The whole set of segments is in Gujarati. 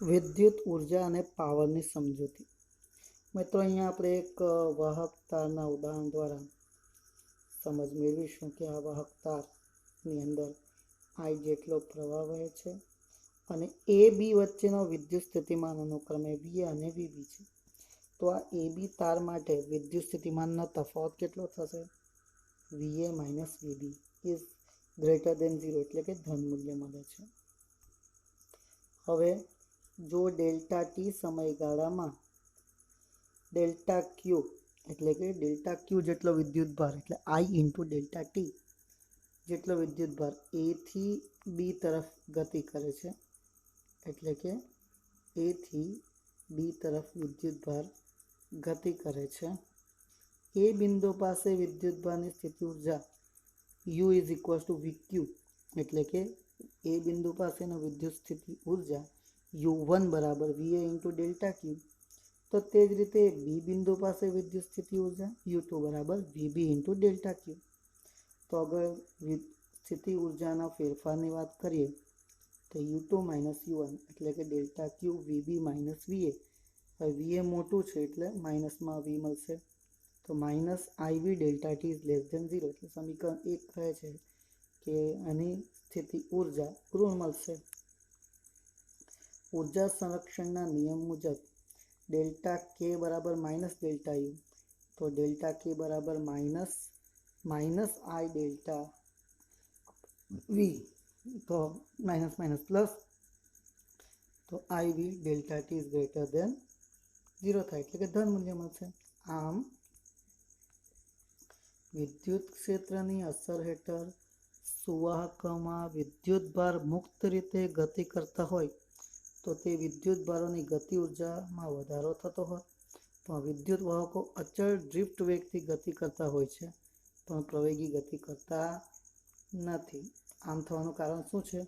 વિદ્યુત ઉર્જા અને પાવરની સમજૂતી. મિત્રો, અહીંયા આપણે એક વાહક તારના ઉદાહરણ દ્વારા સમજ મેળવીશું કે આ વાહક તારની અંદર I જેટલો પ્રવાહ વહે છે અને એ બી વચ્ચેનો વિદ્યુત સ્થિતિમાન અનુક્રમે VA અને VB છે. તો આ AB તાર માટે વિદ્યુત સ્થિતિમાનનો તફાવત કેટલો થશે? VA minus VB is greater than 0, એટલે કે ધન મૂલ્ય મળે છે. હવે જો ડેલ્ટા ટી સમયગાળામાં ડેલ્ટા ક્યુ એટલે કે ડેલ્ટા ક્યુ જેટલો વિદ્યુતભાર એટલે I ઇન્ટુ ડેલ્ટા ટી જેટલો વિદ્યુતભાર A થી B તરફ ગતિ કરે છે, એટલે કે A થી B તરફ વિદ્યુતભાર ગતિ કરે છે. એ બિંદુ પાસે વિદ્યુતભારની સ્થિતિ ઉર્જા U is equal to VQ, એટલે કે એ બિંદુ પાસેનો વિદ્યુત સ્થિતિ ઉર્જા U1 બરાબર VA ઇન્ટુ ડેલ્ટા ક્યુ. તો તે જ રીતે બી બિંદુ પાસે વિદ્યુત સ્થિતિ ઉર્જા U2 બરાબર VB ઇન્ટુ ડેલ્ટા ક્યુ. તો અગર સ્થિતિ ઉર્જાના ફેરફારની વાત કરીએ તો U2 માઇનસ U1 એટલે કે ડેલ્ટા ક્યુ VB માઇનસ VA. હવે VA મોટું છે એટલે માઇનસમાં V મળશે. તો minus IV delta T is less than 0, એટલે સમીકરણ 1 કહે છે કે આની સ્થિતિ ઉર્જા ઋણ મળશે. ઉર્જા સંરક્ષણના નિયમ મુજબ ડેલ્ટા K બરાબર માઇનસ ડેલ્ટા U. તો ડેલ્ટા K બરાબર માઇનસ I ડેલ્ટા V. તો માઇનસ માઇનસ પ્લસ, તો IV delta T is greater than 0 થાય, એટલે કે ધન મૂલ્ય મળશે. આમ વિદ્યુત ક્ષેત્રની અસર હેઠળ સુવાહકોમાં વિદ્યુતભાર મુક્ત રીતે ગતિ કરતા હોય તો તે વિદ્યુતભારોની ગતિ ઉર્જામાં વધારો થતો હોય, પણ વિદ્યુત વાહકો અચળ ડ્રિફ્ટ વેગથી ગતિ કરતા હોય છે પણ પ્રવેગી ગતિ કરતા નથી. આમ થવાનું કારણ શું છે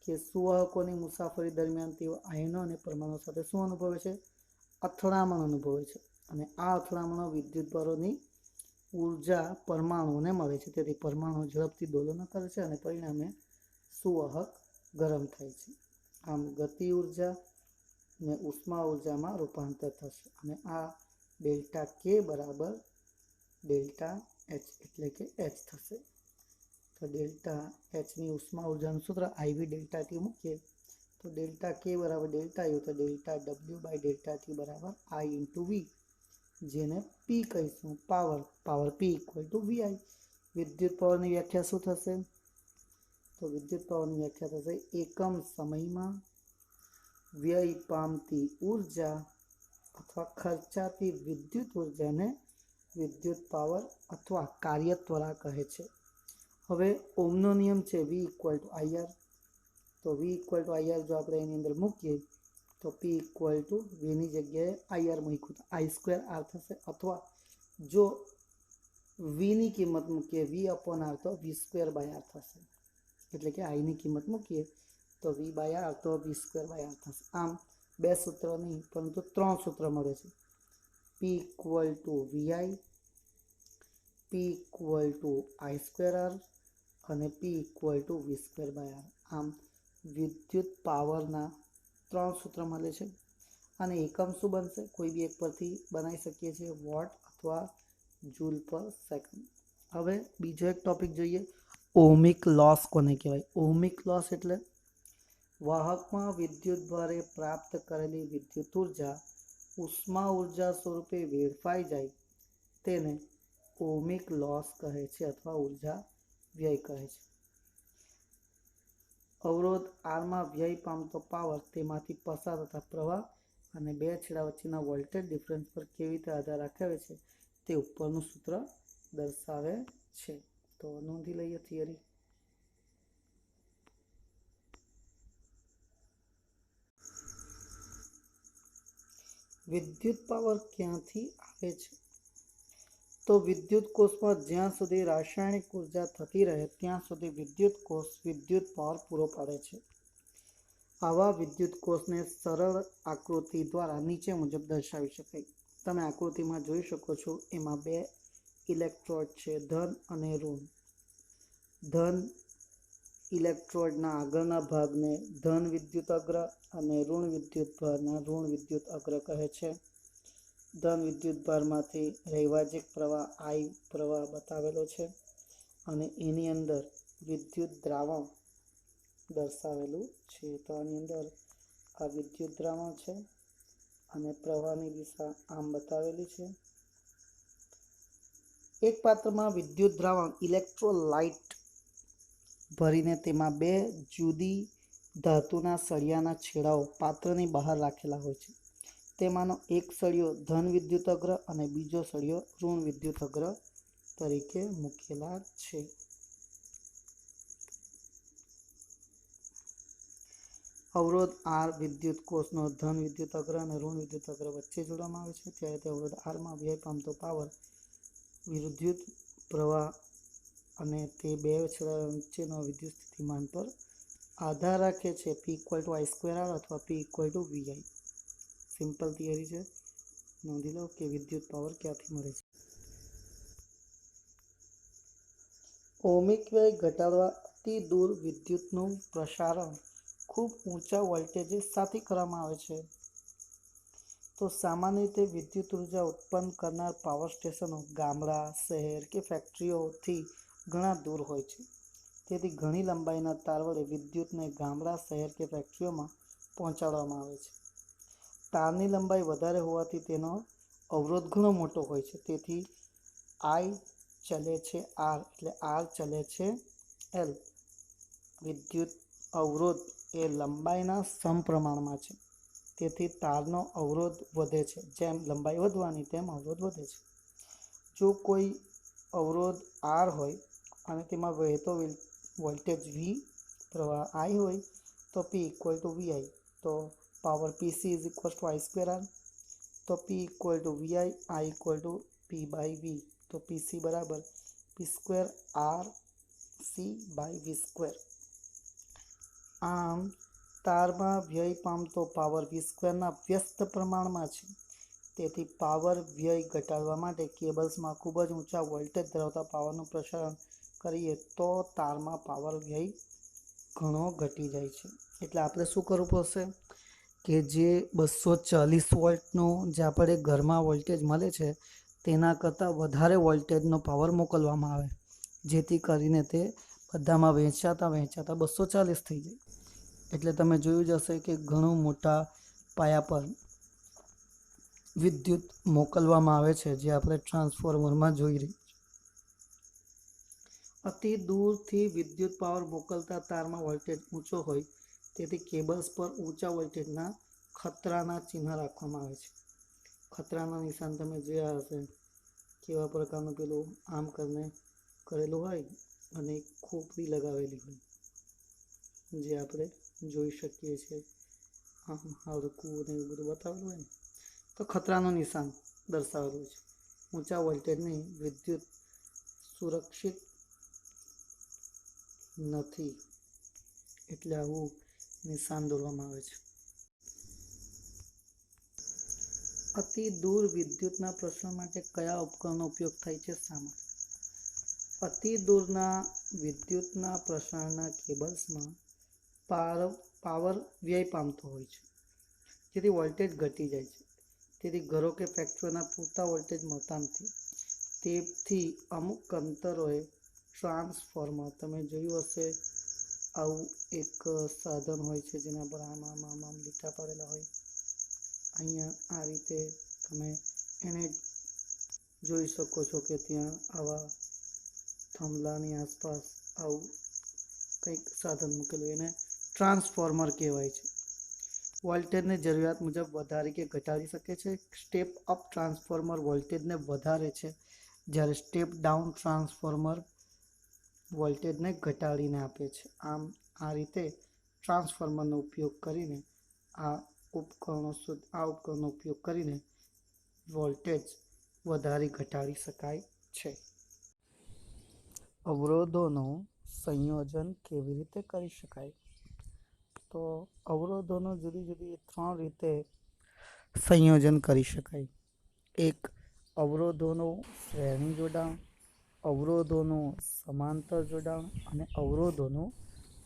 કે સુવાહકોની મુસાફરી દરમિયાન તેઓ આયનો અને પરમાણુ સાથે શું અનુભવે છે? અથડામણ અનુભવે છે, અને આ અથડામણો વિદ્યુતભારોની ઉર્જા પરમાણુઓને મળે છે. તેથી પરમાણુ ઝડપથી દોલનો કરે છે અને પરિણામે સુવાહક ગરમ થાય છે. આમ ગતિ ઉર્જા ને ઉષ્મા ઉર્જામાં રૂપાંતર થશે અને આ ડેલ્ટા K બરાબર ડેલ્ટા H એટલે કે H થશે. તો ડેલ્ટા Hની ઉષ્મા ઉર્જાનું સૂત્ર IV ડેલ્ટા ટી મૂકીએ તો ડેલ્ટા K બરાબર ડેલ્ટા U, તો delta W by delta T બરાબર I ઇન્ટુ V, જેને P કહીશું, power P equal to VI. વિદ્યુત પાવરની વ્યાખ્યા શું થશે? તો વિદ્યુત પાવરની વ્યાખ્યા થશે એકમ સમયમાં વ્યય પામતી ઉર્જા અથવા ખર્ચાતી વિદ્યુત ઉર્જાને વિદ્યુત પાવર અથવા કાર્ય ત્વરા કહે છે. હવે ઓહમનો નિયમ છે V ઇક્વલ ટુ IR. તો V ઇક્વલ ટુ IR જો આપણે એની અંદર મૂકીએ તો P ઇક્વલ ટુ Vની જગ્યાએ IR મૂક્યું તો I²R થશે, અથવા જો Vની કિંમત મૂકીએ V અપોન R તો V²/R થશે, એટલે કે Iની કિંમત મૂકીએ તો V/R તો V²/R થશે. આમ બે સૂત્ર નહીં પરંતુ ત્રણ સૂત્ર મળે છે. P equal to VI, P equal two I²R અને P ઇક્વલ ટુ V²/R. આમ વિદ્યુત પાવરના ત્રણ સૂત્ર મળે છે અને એકમ શું બનશે? કોઈ બી એક પરથી બનાવી શકીએ છીએ, વોટ અથવા જૂલ પર સેકન્ડ. હવે બીજો એક ટોપિક જોઈએ, ઓહમિક લોસ કોને કહેવાય? ઓહમિક લોસ એટલે વાહકમાં વિદ્યુતભારે પ્રાપ્ત કરેલી વિદ્યુત ઉર્જા ઉષ્મા ઉર્જા સ્વરૂપે વેડફાઈ જાય તેને ઓહમિક લોસ કહે છે અથવા ઉર્જા વ્યય કહે છે. અવરોધ આરમાં વ્યય પામતો પાવર તેમાંથી પસાર થતા પ્રવાહ અને બે છેડા વચ્ચેના વોલ્ટેજ ડિફરન્સ પર કેવી રીતે આધાર રાખે છે તે ઉપરનું સૂત્ર દર્શાવે છે. તો નોંધી લઈએ થિયરી. વિદ્યુત પાવર ક્યાંથી આવે છે? તો વિદ્યુત કોષમાં જ્યાં સુધી રાસાયણિક ઉર્જા થતી રહે ત્યાં સુધી વિદ્યુત કોષ વિદ્યુત પાવર પૂરો પાડે છે. આવા વિદ્યુત કોષને સરળ આકૃતિ દ્વારા નીચે મુજબ દર્શાવી શકાય. તમે આકૃતિમાં જોઈ શકો છો, એમાં બે ઇલેક્ટ્રોડ છે, ધન અને ઋણ. ધન ઇલેક્ટ્રોડના આગળના ભાગને ધન વિદ્યુત અગ્ર અને ઋણ વિદ્યુત ભારના ઋણ વિદ્યુત અગ્ર કહે છે. ધન વિદ્યુત ભારમાંથી રૈવાજિક પ્રવાહ I પ્રવાહ બતાવેલો છે અને એની અંદર વિદ્યુત દ્રાવણ દર્શાવેલું છે. તો આની અંદર આ વિદ્યુત દ્રાવણ છે અને પ્રવાહની દિશા આમ બતાવેલી છે. એક પાત્રમાં વિદ્યુત દ્રાવણ ઇલેક્ટ્રોલાઇટ ભરીને તેમાં બે જુદી ધાતુના સળિયાના છેડાઓ પાત્રની બહાર રાખેલા હોય છે. તેમાંનો એક સળિયો ધન વિદ્યુત અગ્ર અને બીજો સળિયો ઋણ વિદ્યુત અગ્ર તરીકે મૂકેલા છે. અવરોધ R વિદ્યુત કોષનો ધન વિદ્યુત અગ્ર અને ઋણ વિદ્યુત અગ્ર વચ્ચે જોડવામાં આવે છે. ત્યારે તે અવરોધ Rમાં વ્યય પામતો પાવર વિદ્યુત પ્રવાહ અને તે બે છેડા વચ્ચેનો વિદ્યુત સ્થિતિમાન પર આધાર રાખે છે. P = I²R અથવા P = VI. સિમ્પલ થિયરી છે. નોંધી લો કે વિદ્યુત પાવર ક્યાંથી મળે છે. ઓહમિક વ્યય ઘટાડવા અતિ દૂર વિદ્યુતનું પ્રસારણ ખૂબ ઊંચા વોલ્ટેજ સાથે કરવામાં આવે છે. તો સામાન્ય રીતે વિદ્યુત ઉર્જા ઉત્પન્ન કરનાર પાવર સ્ટેશનો ગામડા, શહેર કે ફેક્ટરીઓથી ઘણા દૂર હોય છે. તેથી ઘણી લંબાઈના તાર વડે વિદ્યુતને ગામડા, શહેર કે ફેક્ટરીઓમાં પહોંચાડવામાં આવે છે. તારની લંબાઈ વધારે હોવાથી તેનો અવરોધ ઘણો મોટો હોય છે. તેથી I ચલે છે R એટલે R ચલે છે L. વિદ્યુત અવરોધ એ લંબાઈના સમપ્રમાણમાં છે. તેથી તારનો અવરોધ વધે છે. જેમ લંબાઈ વધવાની તેમ અવરોધ વધે છે. જો કોઈ અવરોધ R હોય અને તેમાં વહેતો વોલ્ટેજ V, પ્રવાહ I હોય તો P = VI. તો પાવર PC = I²R. તો P = VI, I = P/V. તો PC બરાબર P²RC/V². આમ તારમાં વ્યય પામતો પાવર V²ના વ્યસ્ત પ્રમાણમાં છે. તેથી પાવર વ્યય ઘટાડવા માટે કેબલ્સમાં ખૂબ જ ઊંચા વોલ્ટેજ ધરાવતા પાવરનું પ્રસારણ કરીએ તો તારમાં પાવર વ્યય ઘણો ઘટી જાય છે. એટલે આપણે શું કરવું પડશે કે જે 240 વોલ્ટનો જે આપણે ઘરમાં વોલ્ટેજ મળે છે તેના કરતાં વધારે વોલ્ટેજનો પાવર મોકલવામાં આવે, જેથી કરીને તે બધામાં વહેંચાતા 240 થઈ જાય. એટલે તમે જોયું જ હશે કે ઘણું મોટા પાયા પર વિદ્યુત મોકલવામાં આવે છે, જે આપણે ટ્રાન્સફોર્મરમાં જોઈ રહી છે. અતિ દૂરથી વિદ્યુત પાવર મોકલતા તારમાં વોલ્ટેજ ઊંચો હોય તેથી કેબલ્સ પર ઊંચા વોલ્ટેજના ખતરાના ચિહ્ન રાખવામાં આવે છે. ખતરાના નિશાન તમે જોયા હશે, કેવા પ્રકારનું પેલું આમ કરીને કરેલું હોય અને ખોપરી લગાવેલી હોય, જે આપણે જોઈ શકીએ છીએ. હરકું ને એવું બધું બતાવેલું હોય ને તો ખતરાનું નિશાન દર્શાવેલું છે. ઊંચા વોલ્ટેજની વિદ્યુત સુરક્ષિત નથી એટલે આવું નિશાન દોરવામાં આવે છે. અતિ દૂર વિદ્યુતના પ્રસારણ માટે કયા ઉપકરણનો ઉપયોગ થાય છે? શા માટે? અતિ દૂરના વિદ્યુતના પ્રસારણના કેબલ્સમાં પાવર વ્યય પામતો હોય છે, જેથી વોલ્ટેજ ઘટી જાય છે. તેથી ઘરો કે ફેક્ટરીઓના પૂરતા વોલ્ટેજ મળતા નથી. તેથી અમુક અંતરોએ ટ્રાન્સફોર્મર, તમે જોયું હશે આવું એક સાધન હોય છે જેના પર આમ લીટા પાડેલા હોય. અહીંયા આ રીતે તમે એને જોઈ શકો છો કે ત્યાં આવા થાંભલાની આસપાસ આવું કંઈક સાધન મૂકેલું, એને ટ્રાન્સફોર્મર કહેવાય છે. વોલ્ટેજને જરૂરિયાત મુજબ વધારી કે ઘટાડી શકે છે. સ્ટેપ અપ ટ્રાન્સફોર્મર વોલ્ટેજને વધારે છે, જ્યારે સ્ટેપ ડાઉન ટ્રાન્સફોર્મર વોલ્ટેજને ઘટાડીને આપે છે. આમ આ રીતે ટ્રાન્સફોર્મરનો ઉપયોગ કરીને આ ઉપકરણનો ઉપયોગ કરીને વોલ્ટેજ વધારી ઘટાડી શકાય છે. અવરોધોનું સંયોજન કેવી રીતે કરી શકાય? તો અવરોધોનું જુદી જુદી 3 રીતે સંયોજન કરી શકાય. એક, અવરોધોનું શ્રેણી જોડાણ, અવરોધોનું સમાંતર જોડાણ અને અવરોધોનું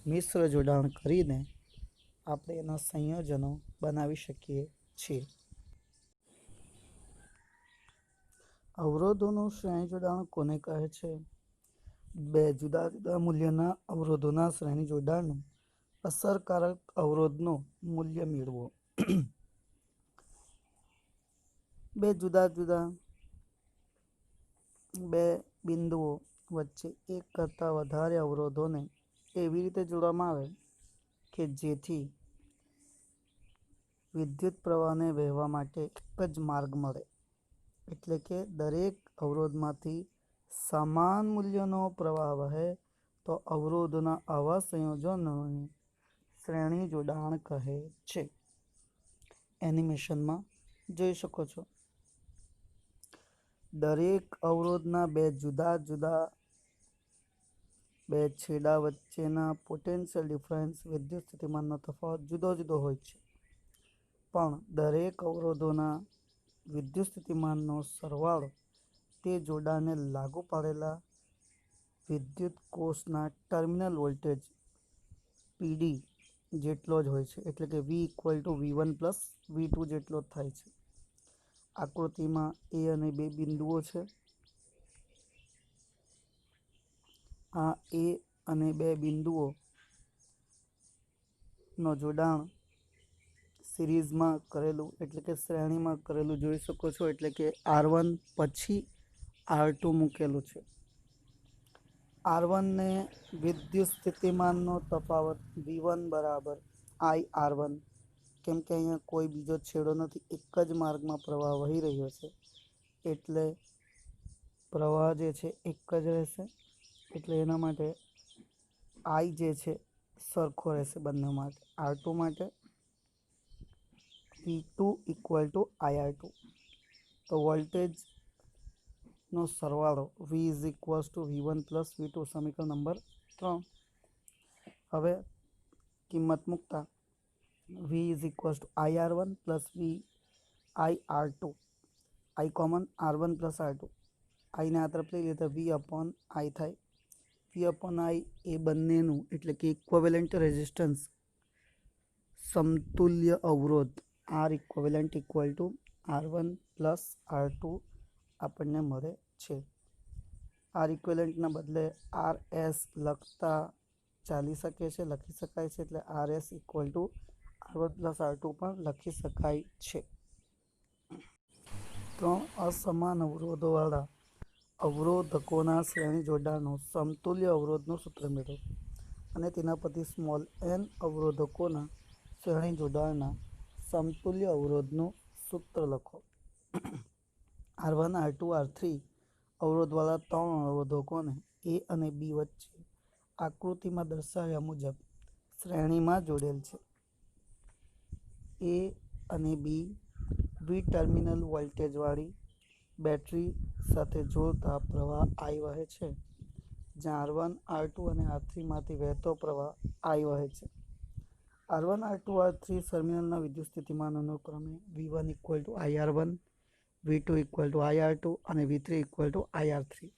મિશ્ર જોડાણ કરીને આપણે એના સંયોજનો બનાવી શકીએ છીએ. અવરોધોનું શ્રેણી જોડાણ કોને કહે છે? બે જુદા જુદા મૂલ્યના અવરોધોના શ્રેણી જોડાણનું અસરકારક અવરોધનું મૂલ્ય મેળવો. બે જુદા જુદા બે બિંદુઓ વચ્ચે એક કરતાં વધારે અવરોધોને એવી રીતે જોડવામાં આવે કે જેથી વિદ્યુત પ્રવાહને વહેવા માટે એક જ માર્ગ મળે. એટલે કે દરેક અવરોધમાંથી સમાન મૂલ્યનો પ્રવાહ વહે તો અવરોધોના આવા સંયોજનોને શ્રેણી જોડાણ કહે છે. એનિમેશનમાં જોઈ શકો છો. દરેક અવરોધના બે જુદા જુદા બે છેડા વચ્ચેના પોટેન્શિયલ ડિફરન્સ વિદ્યુત સ્થિતિમાનનો તફાવત જુદો જુદો હોય છે, પણ દરેક અવરોધોના વિદ્યુત સ્થિતિમાનનો સરવાળો તે જોડાણને લાગુ પાડેલા વિદ્યુત કોષના ટર્મિનલ વોલ્ટેજ PD જેટલો જ હોય છે. એટલે કે V = V1 + V2 જેટલો જ થાય છે. આકૃતિમાં A અને B બિંદુઓ છે. આ A અને બે બિંદુઓ નો જોડાણ સિરીઝમાં કરેલું એટલે કે શ્રેણીમાં કરેલું જોઈ શકો છો. એટલે કે R1 પછી R2 મૂકેલું છે. R1 ને વિદ્યુત સ્થિતિમાનનો તફાવત V1 = IR1, કેમ કે અહીંયા કોઈ બીજો છેડો નથી, એક જ માર્ગમાં પ્રવાહ વહી રહ્યો છે, એટલે પ્રવાહ જે છે એક જ રહેશે. એટલે એના માટે I જે છે સરખો રહેશે બંને માટે. R2 માટે V2 = IR2. તો વોલ્ટેજનો સરવાળો V = V1 + V2, સમીકરણ નંબર 3. હવે કિંમત મૂકતા V = IR1 + VIR2. I common R1 + R2. I ને આ તરફ લઈ લઈએ તો V/I થાય. V/I એ બંનેનું એટલે કે ઇક્વિવેલન્ટ રેઝિસ્ટન્સ, સમતુલ્ય અવરોધ R equivalent = R1 + R2 આપણને મળે છે. R equivalentના બદલે RS લખી શકાય છે. એટલે RS = R1 + R2 પણ લખી શકાય છે. ત્રણ અસમાન અવરોધોવાળા અવરોધકોના શ્રેણી જોડાણનું સમતુલ્ય અવરોધનું સૂત્ર મેળવો અને તેના પરથી n અવરોધકોના શ્રેણી જોડાણના સમતુલ્ય અવરોધનું સૂત્ર લખો. R1, R2, R3 અવરોધવાળા ત્રણ અવરોધકોને A અને B વચ્ચે આકૃતિમાં દર્શાવ્યા મુજબ શ્રેણીમાં જોડેલ છે. A અને B ટર્મિનલ વોલ્ટેજવાળી બેટરી સાથે જોડતા પ્રવાહ I વહે છે, જ્યાં R1, R2 અને R3 માંથી વહેતો પ્રવાહ I વહે છે. R1, R2, R3 ટર્મિનલના વિદ્યુત સ્થિતિમાન અનુક્રમે V1 = IR1, V2 = IR2 અને V3 = IR3.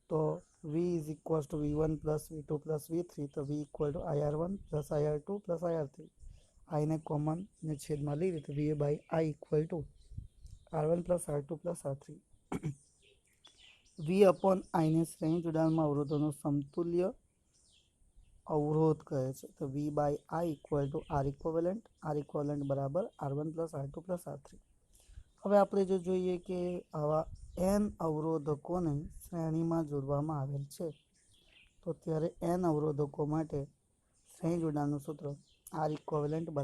તો V = V1 + V2 + V3. તો V = IR1 + IR2 + IR3. I ને કોમન ને છેદમાં લઈએ તો VI = R1 + R2 + R3. V/I ને શ્રેણી જોડાણમાં અવરોધોનો સમતુલ્ય અવરોધ કહે છે. તો V/I = R equivalent. R equivalent = R1 + R2 + R3. હવે આપણે જો જોઈએ કે આવા n અવરોધકોને શ્રેણીમાં જોડવામાં આવેલ છે, તો ત્યારે n અવરોધકો માટે શ્રેણી જોડાણનું સૂત્ર R equivalent =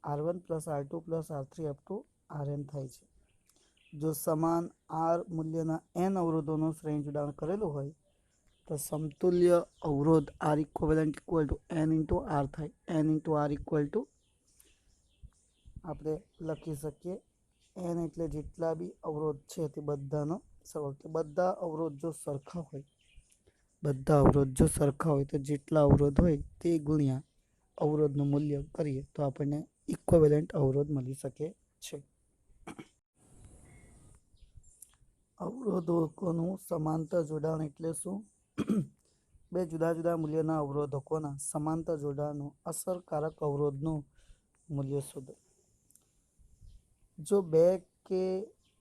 R1 + R2 + R3 up to Rn થાય છે. જો સમાન R મૂલ્યના n અવરોધોનું શ્રેણી જોડાણ કરેલું હોય તો સમતુલ્ય અવરોધ R equivalent = N × R થાય. N × R આપણે લખી શકીએ N એટલે જેટલા બી અવરોધ છે તે બધાનો સરવાળો. બધા અવરોધ જો સરખા હોય તો જેટલા અવરોધ હોય તે ગુણ્યા અવરોધનું મૂલ્ય કરીએ તો આપણને ઇક્વિવેલન્ટ અવરોધ મળી શકે છે. અવરોધકોનું સમાંતર જોડાણ એટલે શું? બે જુદા જુદા મૂલ્યના અવરોધકોના સમાંતર જોડાણનું અસરકારક અવરોધનું મૂલ્ય શોધો. જો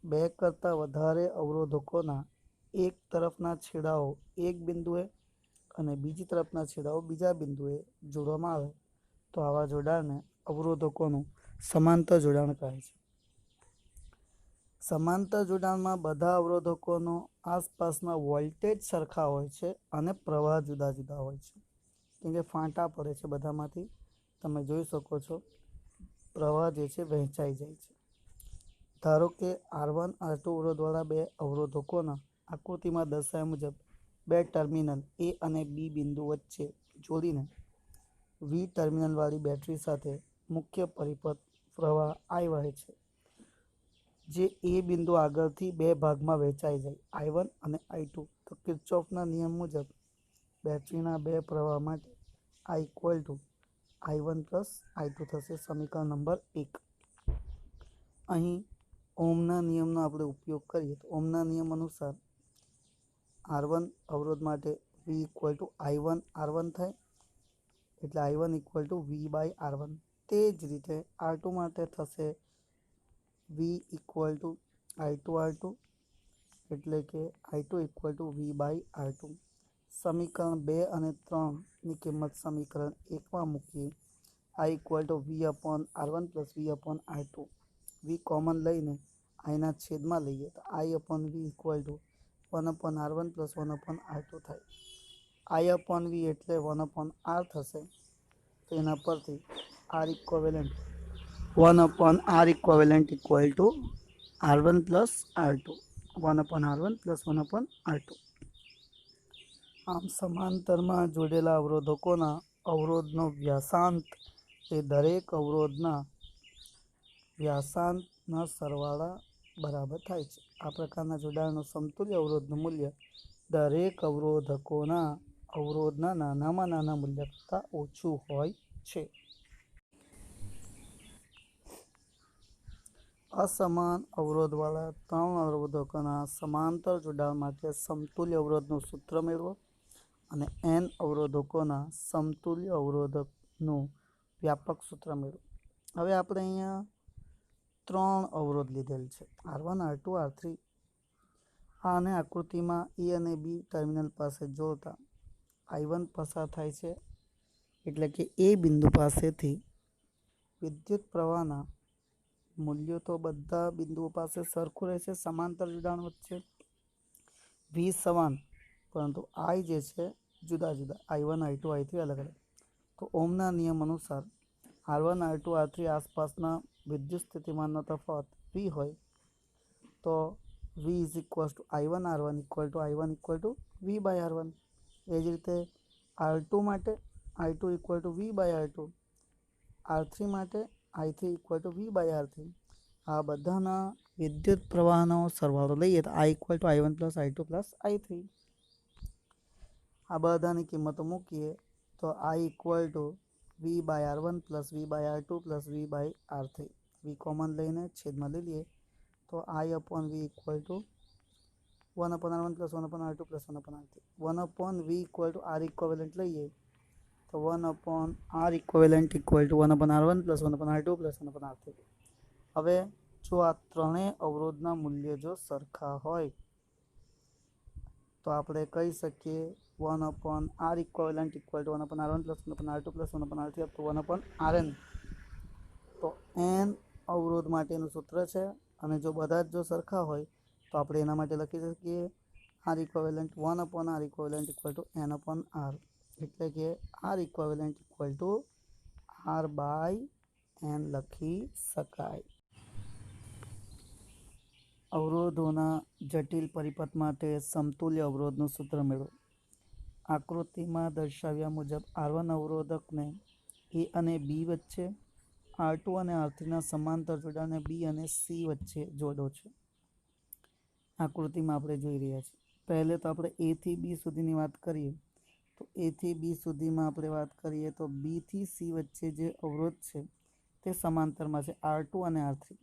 બે કરતાં વધારે અવરોધકોના એક તરફના છેડાઓ એક બિંદુએ અને બીજી તરફના છેડાઓ બીજા બિંદુએ જોડવામાં આવે તો આવા જોડાણને અવરોધકોનું સમાંતર જોડાણ કહે છે. સમાંતર જોડાણમાં બધા અવરોધકોનો આસપાસના વોલ્ટેજ સરખા હોય છે અને પ્રવાહ જુદા જુદા હોય છે. કેમ કે ફાંટા પડે છે બધામાંથી, તમે જોઈ શકો છો પ્રવાહ જે છે વહેંચાઈ જાય છે. ધારો કે R1 R2 અવરોધવાળા બે અવરોધકોના આકૃતિમાં દર્શાવ્યા મુજબ બે ટર્મિનલ A અને B બિંદુ વચ્ચે જોડીને V ટર્મિનલવાળી બેટરી સાથે મુખ્ય પરિપથ પ્રવાહ I વહે છે, જે A બિંદુ આગળથી બે ભાગમાં વહેંચાઈ જાય, I1 અને I2. તો કિર્ચોફના નિયમ મુજબ બેટરીના બે પ્રવાહ માટે I = I1 + I2 થશે. સમીકરણ નંબર 1. અહીં ઓહમના નિયમનો આપણે ઉપયોગ કરીએ તો ઓહમના નિયમ અનુસાર R1 અવરોધ માટે V = I1 R1 થાય, એટલે I1 = V/R1. તે જ રીતે R2 માટે થશે V = I2 R2, એટલે કે I2 = V/R2. સમીકરણ 2 અને 3ની કિંમત સમીકરણ 1માં મૂકીએ. I = V/R1 + V/R2. V common લઈને આના છેદમાં લઈએ તો I/V = 1/R1 + 1/R2 થાય. I/V એટલે 1/R થશે, તો એના પરથી R equivalent 1/R equivalent = R1 + R2, 1/R1 + 1/R2. આમ સમાંતરમાં જોડેલા અવરોધકોના અવરોધનો વ્યાસાંત એ દરેક અવરોધના વ્યાસાંતના સરવાળા બરાબર થાય છે. આ પ્રકારના જોડાણનું સમતુલ્ય અવરોધનું મૂલ્ય દરેક અવરોધના નાનામાં નાના મૂલ્ય કરતાં ઓછું હોય છે. અસમાન અવરોધવાળા ત્રણ અવરોધકોના સમાંતર જોડાણ માટે સમતુલ્ય અવરોધનું સૂત્ર મેળવો અને n અવરોધકોના સમતુલ્ય અવરોધનું વ્યાપક સૂત્ર મેળવો. હવે આપણે અહીંયા ત્રણ અવરોધ લીધેલ છે, R1 R2 R3. આને આકૃતિમાં A અને B ટર્મિનલ પાસે જોડતા I1 પસાર થાય છે, એટલે કે A બિંદુ પાસેથી વિદ્યુત પ્રવાહના મૂલ્યો તો બધા બિંદુઓ પાસે સરખું રહેશે સમાંતર જોડાણ વચ્ચે, V સમાન, પરંતુ I જે છે જુદા જુદા, I1 I2 I3 અલગ અલગ. તો ઓહમના નિયમ અનુસાર R1 R2 R3 આસપાસના વિદ્યુત સ્થિતિમાનનો તફાવત V હોય તો V = I1 R1 = I1 = V/R1. એ જ રીતે R2 માટે I2 = V/R2, R3 માટે I3 = V/R3. આ બધાના વિદ્યુત પ્રવાહનો સરવાળો લઈએ તો I = I1 + I2 + I3. આ બધાની કિંમતો મૂકીએ તો I = V/R1 + V/R2 + V/R3. V common લઈને છેદમાં લઈ લઈએ તો I/V = 1/R1 + 1/R2 + 1/R3. 1/V = R equivalent લઈએ તો 1/R equivalent = 1/R1 + 1/R2 + 1/R3. હવે જો આ ત્રણેય અવરોધના મૂલ્ય જો સરખા હોય તો આપણે કહી શકીએ 1/R equivalent = 1/R1 + 1/R2 + 1/R3 up to 1/Rn. તો n અવરોધ માટેનું સૂત્ર છે, અને જો બધા જ જો સરખા હોય તો આપણે એના માટે લખી શકીએ R equivalent 1/R equivalent = n/R, એટલે કે R equivalent = R/n લખી શકાય. અવરોધોના જટિલ પરિપથ માટે સમતુલ્ય અવરોધનું સૂત્ર મેળવો. આકૃતિમાં દર્શાવ્યા મુજબ R1 અવરોધકને A અને B વચ્ચે, R2 અને R3ના સમાંતર જોડાણને B અને C વચ્ચે જોડો છે. આકૃતિમાં આપણે જોઈ રહ્યા છીએ. પહેલે તો આપણે A થી B સુધીની વાત કરીએ તો A થી B સુધીમાં આપણે વાત કરીએ તો B થી C વચ્ચે જે અવરોધ છે તે સમાંતરમાં છે R2 અને R3.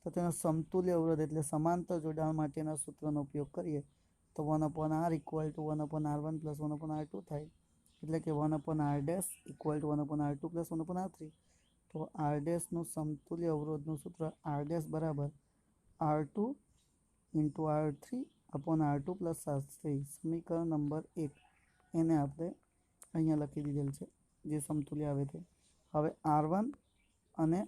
તો તેનો સમતુલ્ય અવરોધ એટલે સમાંતર જોડાણ માટેના સૂત્રનો ઉપયોગ કરીએ તો 1/r equal to 1/r1 plus 1/r2 થાય, એટલે કે 1/r dash equal to 1/r2 plus 1/r3. તો r ડેશનું સમતુલ્ય અવરોધનું સૂત્ર r ડેશ બરાબર r2 into r3 upon r2 plus r3. સમીકરણ નંબર 1 એને આપણે અહીંયા લખી દીધેલ છે, જે સમતુલ્ય આવે તે. હવે r1 અને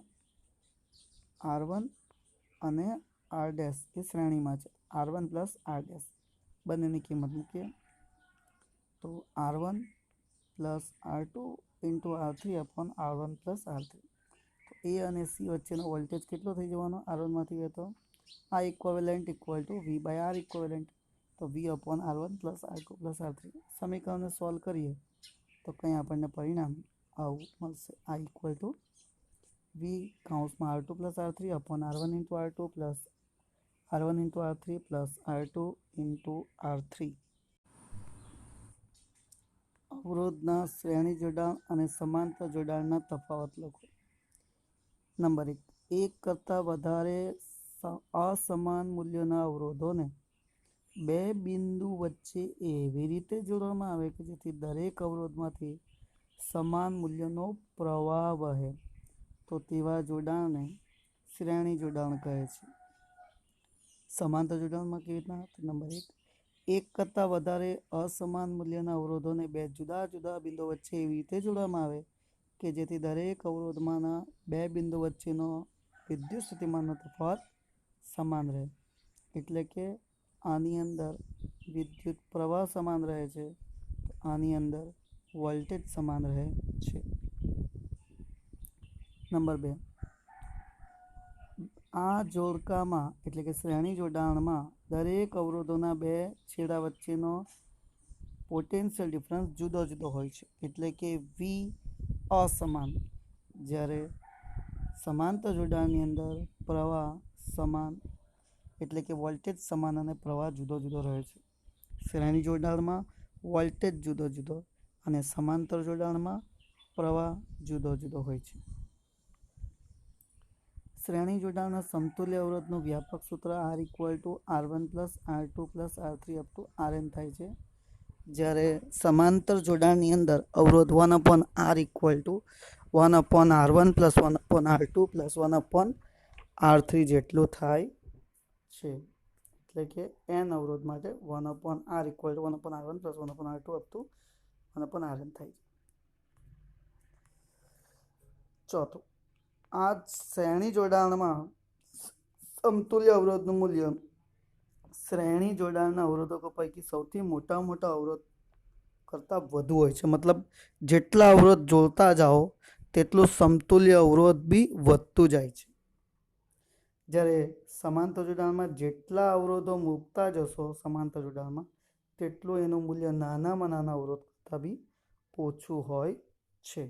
r ડેશ એ શ્રેણીમાં છે, r1 પ્લસ r ડેશ બંનેની કિંમત મૂકીએ. તો r1 plus r2 into r3 upon r1 plus r3. તો એ અને સી વચ્ચેનો વોલ્ટેજ કેટલો થઈ જવાનો r1માંથી વહેતો? આ equivalent equal to V by R equivalent. તો V upon r1 plus r2 plus r3. સમીકરણને સોલ્વ કરીએ તો કંઈ આપણને પરિણામ આવું મળશે, આ ઇક્વલ ટુ વી કૌંસમાં r2 plus r3 upon r1 into r2 plus r1 into r3 plus r2 into r3. અવરોધના શ્રેણી જોડાણ અને સમાંતર જોડાણના તફાવત લખો. નંબર 1, એક કરતાં વધારે અસમાન મૂલ્યોના અવરોધોને બે બિંદુ વચ્ચે એવી રીતે જોડવામાં આવે કે જેથી દરેક અવરોધમાંથી સમાન મૂલ્યનો પ્રવાહ વહે, તો તેવા જોડાણને શ્રેણી જોડાણ કહે છે. સમાંતર જોડાણમાં કેવી રીતના? તો નંબર 1, એક કરતાં વધારે અસમાન મૂલ્યના અવરોધોને બે જુદા જુદા બિંદુઓ વચ્ચે એવી રીતે જોડવામાં આવે કે જેથી દરેક અવરોધમાંના બે બિંદુ વચ્ચેનો વિદ્યુત સ્થિતિમાનનો તફાવત સમાન રહે. એટલે કે આની અંદર વિદ્યુત પ્રવાહ સમાન રહે છે, તો આની અંદર વોલ્ટેજ સમાન રહે છે. નંબર 2, આ જોડકામાં એટલે કે શ્રેણી જોડાણમાં દરેક અવરોધોના બે છેડા વચ્ચેનો પોટેન્શિયલ ડિફરન્સ જુદો જુદો હોય છે, એટલે કે વી અસમાન. જ્યારે સમાંતર જોડાણની અંદર પ્રવાહ સમાન, એટલે કે વોલ્ટેજ સમાન અને પ્રવાહ જુદો જુદો રહે છે. શ્રેણી જોડાણમાં વોલ્ટેજ જુદો જુદો અને સમાંતર જોડાણમાં પ્રવાહ જુદો જુદો હોય છે. શ્રેણી જોડાણના સમતુલ્ય અવરોધનું વ્યાપક સૂત્ર r equal to r1 plus r2 plus r3 up to rn થાય છે. જ્યારે સમાંતર જોડાણની અંદર અવરોધ 1/r equal to 1/r1 plus 1/r2 plus 1/r3 જેટલું થાય છે. એટલે કે n અવરોધ માટે 1/r equal to 1/r1 plus 1/r2 up to 1/rn થાય છે. ચોથું, આ શ્રેણી જોડાણમાં સમતુલ્ય અવરોધનું મૂલ્ય શ્રેણી જોડાણના અવરોધકો પૈકી સૌથી મોટા અવરોધ કરતાં વધુ હોય છે. મતલબ જેટલા અવરોધ જોડતા જાઓ તેટલું સમતુલ્ય અવરોધ બી વધતું જાય છે. જ્યારે સમાંતર જોડાણમાં જેટલા અવરોધો મૂકતા જશો સમાંતર જોડાણમાં, તેટલું એનું મૂલ્ય નાનામાં નાના અવરોધ કરતાં બી ઓછું હોય છે.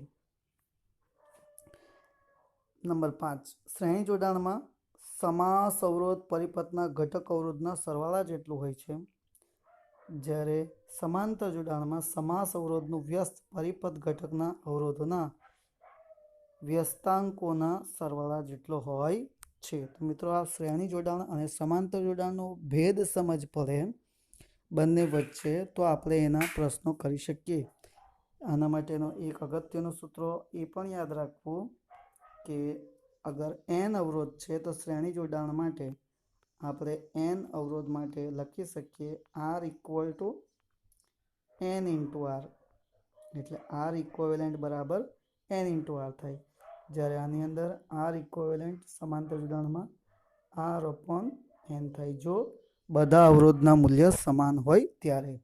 નંબર 5, શ્રેણી જોડાણમાં સમાસ અવરોધ પરિપથના ઘટક અવરોધના સરવાળા જેટલું હોય છે. જ્યારે સમાંતર જોડાણમાં સમાસ અવરોધનું વ્યસ્ત પરિપથ ઘટકના અવરોધોના વ્યસ્તાંકોના સરવાળા જેટલો હોય છે. તો મિત્રો, આ શ્રેણી જોડાણ અને સમાંતર જોડાણનો ભેદ સમજ પડે બંને વચ્ચે તો આપણે એના પ્રશ્નો કરી શકીએ. આના માટેનો એક અગત્યનું સૂત્ર એ પણ યાદ રાખવું કે અગર n અવરોધ છે તો શ્રેણી જોડાણ માટે આપણે n અવરોધ માટે લખી શકીએ r equal to n into r. એટલે r ઇક્વિવેલન્ટ બરાબર n ઇન્ટુ r થાય. જ્યારે આની અંદર r ઇક્વિવેલન્ટ સમાંતર જોડાણમાં r અપોન n થાય, જો બધા અવરોધના મૂલ્ય સમાન હોય ત્યારે.